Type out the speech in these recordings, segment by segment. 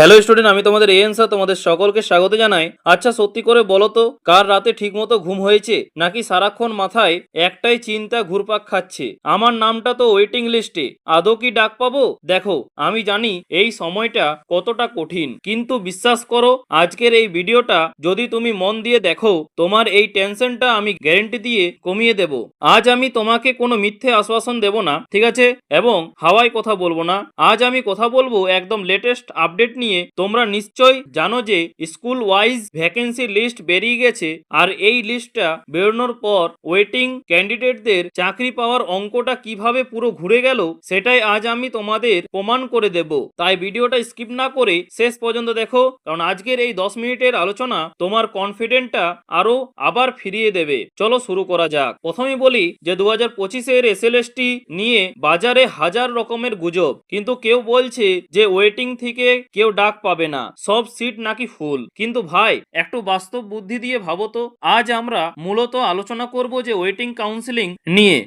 Hello student, আমি তোমাদের AN sir তোমাদের সকলকে স্বাগত জানাই। আচ্ছা, সত্যি করে বলো তো, কার রাতে ঠিকমতো ঘুম হয়েছে, নাকি সারাক্ষণ মাথায় একটাই চিন্তা ঘুরপাক খাচ্ছে? আমার নামটা তো ওয়েটিং লিস্টে, আদৌ কি ডাক পাবো? দেখো, আমি জানি এই সময়টা কতটা কঠিন, কিন্তু বিশ্বাস করো, আজকের এই ভিডিওটা যদি তুমি মন দিয়ে দেখো, তোমার এই টেনশনটা আমি গ্যারেন্টি দিয়ে কমিয়ে দেব। আজ আমি তোমাকে কোনো মিথ্যে আশ্বাসন দেব না, ঠিক আছে? এবং হাওয়ায় কথা বলবো না। আজ আমি কথা বলবো একদম লেটেস্ট আপডেট নিয়ে। তোমরা নিশ্চয়ই জানো যে স্কুল ওয়াইজ ভ্যাকেন্সি লিস্ট বেরিয়ে গেছে, আর এই লিস্টটা বেরোনোর পর ওয়েটিং ক্যান্ডিডেটদের চাকরি পাওয়ার অঙ্কটা কিভাবে পুরো ঘুরে গেল, সেটাই আজ আমি তোমাদের প্রমাণ করে দেব। তাই ভিডিওটা স্কিপ না করে শেষ পর্যন্ত দেখো, কারণ আজকের এই 10 মিনিটের আলোচনা তোমার কনফিডেন্টটা আরো আবার ফিরিয়ে দেবে। চলো শুরু করা যাক। প্রথমে বলি যে 2025-এর এসএলএসটি নিয়ে বাজারে হাজার রকমের গুজব, কিন্তু কেউ বলছে যে ওয়েটিং থেকে কেউ ডাক পাবে না, সব সিট নাকি ফুল। কিন্তু ভাই, একটু বাস্তব বুদ্ধি দিয়ে ভাবো তো। আজ আমরা মূলত আলোচনা করব যে ওয়েটিং কাউন্সিলিং নিয়ে,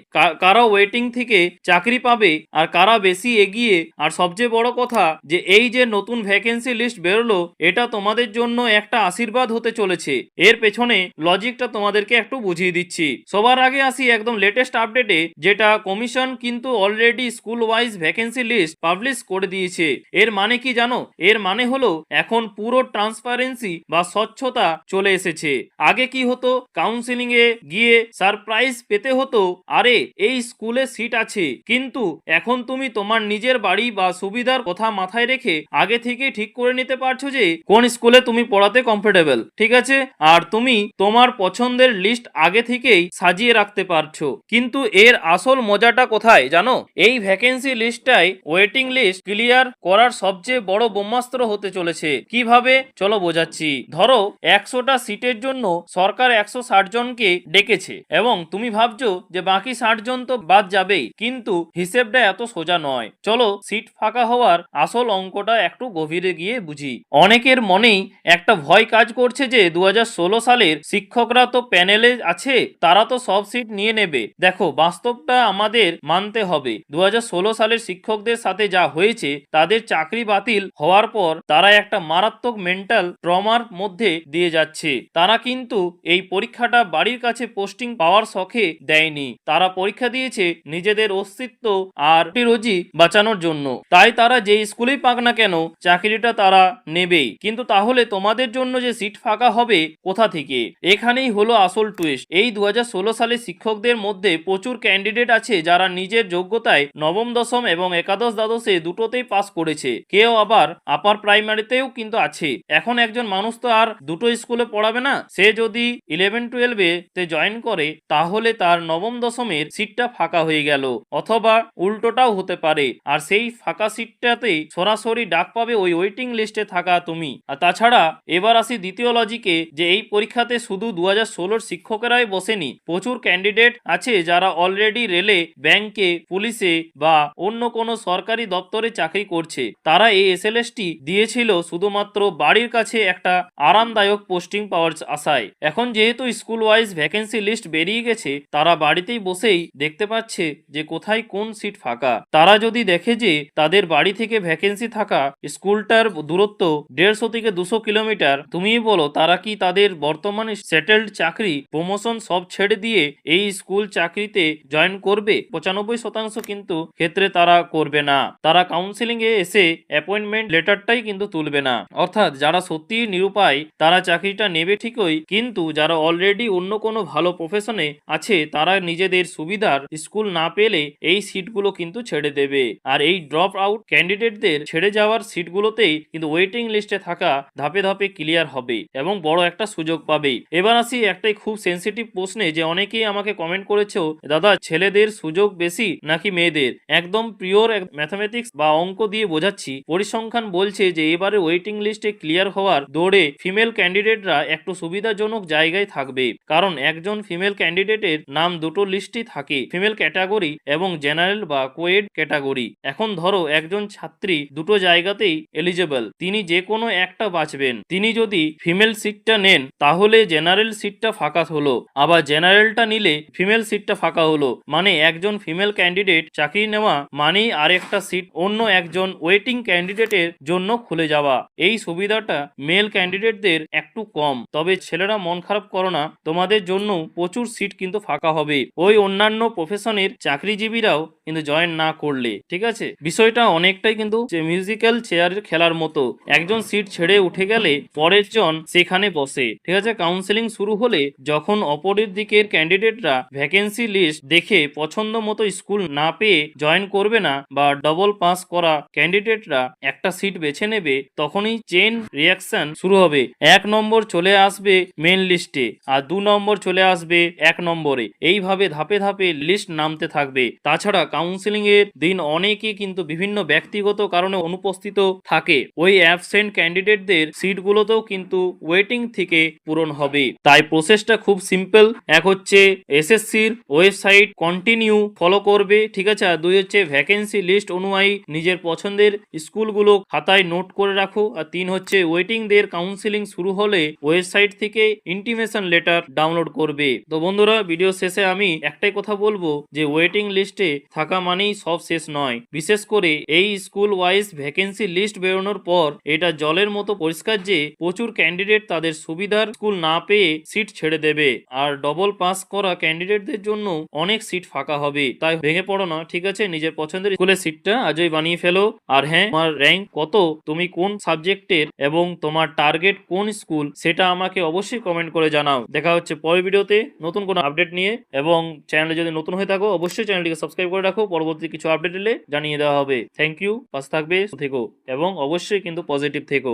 কারা ওয়েটিং থেকে চাকরি পাবে আর কারা বেশি এগিয়ে। আর সবচেয়ে বড় কথা, যে এই যে নতুন ভ্যাকেন্সি লিস্ট বেরোলো, এটা তোমাদের জন্য একটা আশীর্বাদ হতে চলেছে। এর পেছনে লজিকটা তোমাদেরকে একটু বুঝিয়ে দিচ্ছি। সবার আগে আসি একদম লেটেস্ট আপডেটে, যেটা কমিশন কিন্তু already school wise vacancy list publish করে দিয়েছে। এর মানে কি জানো? এর মানে হলো এখন পুরো ট্রান্সপারেন্সি বা স্বচ্ছতা চলে এসেছে। আগে কি হতো, কাউন্সিলিং এ গিয়ে সারপ্রাইজ পেতে হতো, আরে এই স্কুলে সিট আছে, কিন্তু এখন তুমি তোমার নিজের বাড়ি বা সুবিধার কথা মাথায় রেখে আগে থেকে ঠিক করে নিতে পারছো যে কোন স্কুলে তুমি পড়াতে কমফোর্টেবল, ঠিক আছে? আর তুমি তোমার পছন্দের লিস্ট আগে থেকেই সাজিয়ে রাখতে পারছো। কিন্তু এর আসল মজাটা কোথায় জানো? এই ভ্যাকেন্সি লিস্টটাই ওয়েটিং লিস্ট ক্লিয়ার করার সবচেয়ে বড় ব্রহ্মাস্ত্র হতে চলেছে। কিভাবে? চলো বোঝাচ্ছি। ধরো 100টা সিটের জন্য সরকার 160 জনকে ডেকেছে, এবং তুমি ভাবছো যে বাকি 60 জন তো বাদ যাবেই, কিন্তু হিসেবটা এত সোজা নয়। চলো সিট ফাঁকা হওয়ার আসল অঙ্কটা একটু গভীরে গিয়ে বুঝি। অনেকের মনেই একটা ভয় কাজ করছে যে 2016 সালের শিক্ষকরা তো প্যানেলে আছে, তারা তো সব সিট নিয়ে নেবে। দেখো, বাস্তবটা আমাদের মানতে হবে। 2016 সালের শিক্ষকদের সাথে যা হয়েছে, তাদের চাকরি বাতিল হওয়ার পর তারা একটা মারাত্মক মেন্টাল ট্রমার মধ্যে দিয়ে যাচ্ছে। তারা কিন্তু এই পরীক্ষাটা বাড়ির কাছে পোস্টিং পাওয়ার শখে দেয়নি, তারা পরীক্ষা দিয়েছে নিজেদের অস্তিত্ব আর রোজি বাঁচানোর জন্য। তাই তারা যে স্কুলেই পাক না কেন, চাকরিটা তারা নেবেই। কিন্তু তাহলে তোমাদের জন্য যে সিট ফাঁকা হবে কোথা থেকে? এখানেই হলো আসল টুইস্ট। এই 2016 সালের শিক্ষকদের মধ্যে প্রচুর ক্যান্ডিডেট আছে যারা নিজের যোগ্যতায় নবম, দশম এবং একাদশ, দ্বাদশে দুটোতেই পাস করেছে। কেউ আবার আপার প্রাইমারিতেও কিন্তু আছে। এখন একজন মানুষ তো আর দুটো স্কুলে পড়াবে না। সে যদি 11-12 তে জয়েন করে, তাহলে তার নবম, দশমের সিটটা ফাঁকা হয়ে গেল, অথবা উল্টোটাও হতে পারে। আর সেই ফাঁকা সিটটাতেই সরাসরি ডাক পাবে ওই ওয়েটিং লিস্টে থাকা তুমি। আর তাছাড়া এবার আসি দ্বিতীয় লজিকে, যে এই পরীক্ষাতে শুধু 2016 শিক্ষকেরাই বসেনি, প্রচুর ক্যান্ডিডেট আছে যারা অলরেডি রেলে, ব্যাংকে, পুলিশে বা অন্য কোনো সরকারি দপ্তরে চাকরি করছে। তারা এই এসএলএসটি দিয়েছিল শুধুমাত্র বাড়ির কাছে একটা আরামদায়ক পোস্টিং পাওয়ার আশায়। এখন যেহেতু স্কুল ওয়াইজ ভ্যাকেন্সি লিস্ট বেরিয়ে গেছে, তারা বাড়িতেই বসেই দেখতে পাচ্ছে যে কোথায় কোন সিট ফাঁকা। তারা যদি দেখে যে তাদের বাড়ি থেকে ভ্যাকেন্সি থাকা স্কুলটার দূরত্ব 150 থেকে 200 কিলোমিটার, তুমিই বলো তারা কি তাদের বর্তমানে সেটেলড চাকরি, প্রমোশন সব ছেড়ে দিয়ে এই স্কুল চাকরিতে জয়েন করবে? 95% কিন্তু ক্ষেত্রে তারা করবে না। তারা কাউন্সিলিং এ এসে অ্যাপয়েন্টমেন্ট লেটারটাই কিন্তু তুলবে না। অর্থাৎ যারা সত্যি নিরুপায় তারা চাকরিটা নেবে ঠিকই, কিন্তু যারা অলরেডি অন্য কোনো ভালো প্রফেশনে আছে, তারা নিজেদের সুবিধার স্কুল না পেলে এই সিটগুলো কিন্তু ছেড়ে দেবে। আর এই ড্রপ আউট ক্যান্ডিডেটদের ছেড়ে যাওয়ার সিটগুলোতেই কিন্তু ওয়েটিং লিস্টে থাকা ধাপে ধাপে ক্লিয়ার হবে এবং বড় একটা সুযোগ পাবে। এবার আসি একটাই খুব সেন্সিটিভ প্রশ্নে, যে অনেকেই আমাকে কমেন্ট করেছো, দাদা ছেলেদের সুযোগ বেশি নাকি মেয়েদের? একদম পিওর ম্যাথমেটিক্স বা অঙ্ক দিয়ে বোঝাচ্ছি। পরিসংখ্যান বলছে যে এবারে ওয়েটিং লিস্টে ক্লিয়ার হওয়ার দৌড়ে ফিমেল ক্যান্ডিডেটরা একটু সুবিধাজনক জায়গায় থাকবে, কারণ একজন ফিমেল ক্যান্ডিডেটের নাম দুটো লিস্টই থাকে, ফিমেল ক্যাটাগরি এবং জেনারেল বা কোয়েড ক্যাটাগরি। এখন ধরো একজন ছাত্রী দুটো জায়গাতেই এলিজেবল, তিনি যে কোনো একটা বাঁচবেন। তিনি যদি ফিমেল সিটটা নেন, তাহলে জেনারেল সিটটা ফাঁকা হলো, আবার জেনারেলটা নিলে ফিমেল সিটটা ফাঁকা হলো। মানে একজন ফিমেল ক্যান্ডিডেট চাকরি নেওয়া মানেই আরেকটা সিট অন্য একজন ওয়েটিং ক্যান্ডিডেটের জন্য জন্য খুলে যাওয়া। এই সুবিধাটা মেল ক্যান্ডিডেটদের একটু কম, তবে ছেলেরা মন খারাপ করো না, তোমাদের জন্য প্রচুর সিট কিন্তু ফাঁকা হবে ওই অন্যান্য প্রফেশনের চাকরিজীবীরাও কিন্তু জয়েন না করলে। ঠিক আছে, বিষয়টা অনেকটাই কিন্তু মিউজিক্যাল চেয়ারের খেলার মতো, একজন সিট ছেড়ে উঠে গেলে পরের জন সেখানে বসে। ঠিক আছে, কাউন্সেলিং শুরু হলে যখন অপরের দিকের ক্যান্ডিডেটরা ভ্যাকেন্সি লিস্ট দেখে পছন্দ মতো স্কুল না পেয়ে জয়েন করবে না বা ডবল পাস করা ক্যান্ডিডেটরা একটা সিট বেছে নেবে, তখনই চেন রিয়াকশন শুরু হবে। 1 নম্বর চলে আসবে মেন লিস্টে আর 2 নম্বর চলে আসবে 1 নম্বরে, এইভাবে ধাপে ধাপে লিস্ট নামতে থাকবে। তাছাড়া কাউন্সেলিং এর দিন অনেকে কিন্তু বিভিন্ন ব্যক্তিগত কারণে অনুপস্থিত থাকে, ওই অ্যাবসেন্ট ক্যান্ডিডেটদের সিটগুলোতেও কিন্তু ওয়েটিং থেকে পূরণ হবে। তাই প্রসেসটা খুব সিম্পল। এক হচ্ছে এসএসসির ওয়েবসাইট কন্টিনিউ ফলো করবে, ঠিক আছে, আর 2 হচ্ছে ভ্যাকেন্সি লিস্ট অনুযায়ী নিজের পছন্দের স্কুলগুলো খাতায় নোট করে রাখো, আর 3 হচ্ছে ওয়েটিং দের কাউন্সেলিং শুরু হলে ওয়েবসাইট থেকে ইন্টিমেশন লেটার ডাউনলোড করবে। তো বন্ধুরা, ভিডিও শেষে আমি একটাই কথা বলবো যে ওয়েটিং লিস্টে থাকা মানেই সব শেষ নয়। বিশেষ করে এই স্কুল ওয়াইজ ভ্যাকেন্সি লিস্ট বেরোনোর পর এটা জলের মতো পরিষ্কার যে প্রচুর ক্যান্ডিডেট তাদের সুবিধার স্কুল না পেয়ে সিট ছেড়ে দেবে, আর ডবল পাস করা ক্যান্ডিডেটদের জন্য অনেক সিট ফাঁকা হবে। তাই ভেঙে পড়ো না, ঠিক আছে, নিজের পছন্দের স্কুলের সিটটা আজই বানিয়ে ফেলো। আর হ্যাঁ, তোমার র্যাঙ্ক কত, তুমি কোন সাবজেক্টের এবং তোমার টার্গেট কোন স্কুল, সেটা আমাকে অবশ্যই কমেন্ট করে জানাও। দেখা হচ্ছে পরের ভিডিওতে নতুন কোনো আপডেট নিয়ে, এবং চ্যানেলে যদি নতুন হয়ে থাকো অবশ্যই চ্যানেলটিকে সাবস্ক্রাইব করে রাখো, পরবর্তী কিছু আপডেট এলে জানিয়ে দেওয়া হবে। থ্যাংক ইউ, পাশে থাকবে থেকো এবং অবশ্যই কিন্তু পজিটিভ থেকো।